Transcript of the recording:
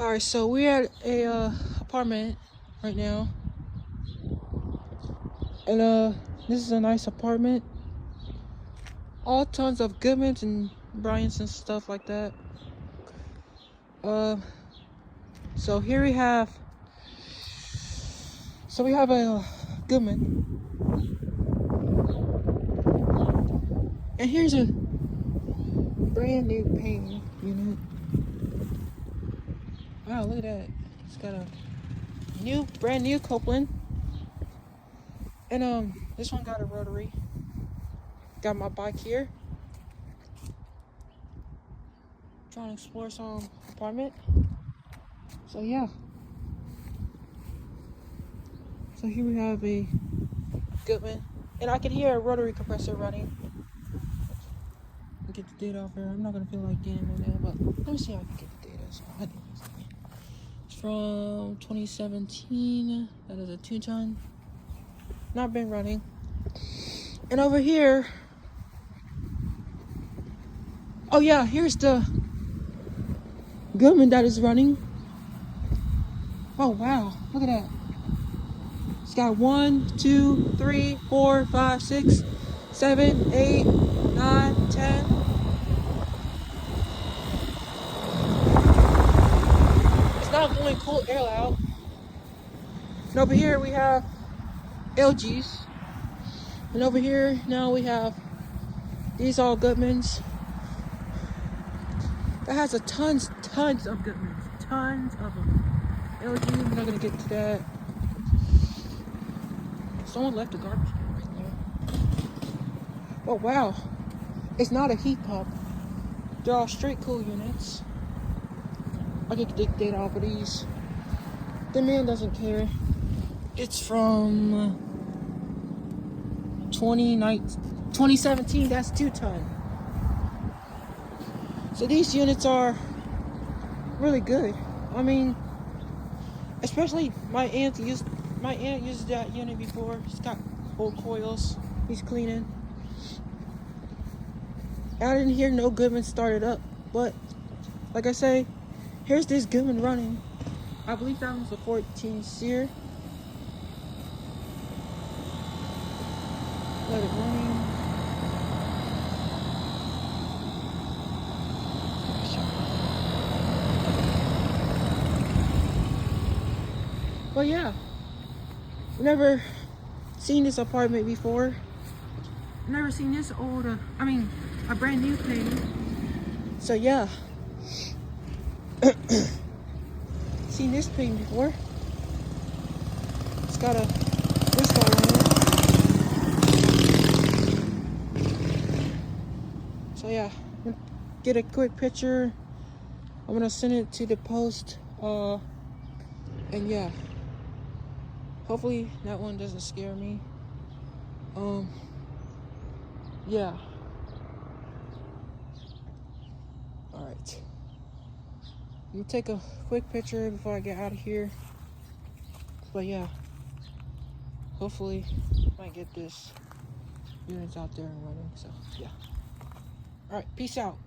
Alright, so we're at a apartment right now. And this is a nice apartment. All tons of Goodmans and BRYANTs and stuff like that. So here we have a Goodman. And here's a brand new Payne unit. Wow, look at that. It's got a brand new Copeland. And this one got a rotary. Got my bike here. Trying to explore some apartment. So yeah. So here we have a Goodman. And I can hear a rotary compressor running. Get the data off here. I'm not gonna feel like getting no data, but let me see how I can get the data. So it's from 2017. That is a 2-ton. Not been running. And over here, oh yeah, here's the Goodman that is running. Oh wow, look at that. It's got 1, 2, 3, 4, 5, 6, 7, 8, 9, 10. It's not blowing cold air out. And over here we have LGs. And over here now we have these all Goodmans. That has tons of Goodmans. Tons of them. LG, we're not gonna get to that. Someone left the garbage can right there. Oh wow. It's not a heat pump. They're all straight cool units. I get the data off of these. The man doesn't care. It's from 2017, that's 2-ton. So these units are really good. I mean, especially my aunt used that unit before. It's got old coils. He's cleaning. I didn't hear no Goodman started up, but like I say, here's this Goodman running. I believe that was a 14 SEER. Let it running. Well, yeah, never seen this apartment before. Never seen this old, a brand new Payne. So yeah, seen this Payne before. It's got a disco on it. So yeah, I'm gonna get a quick picture. I'm gonna send it to the post. And yeah. Hopefully that one doesn't scare me. Yeah. Alright. I'm gonna take a quick picture before I get out of here. But yeah. Hopefully I might get this units out there and running. So yeah. Alright, peace out.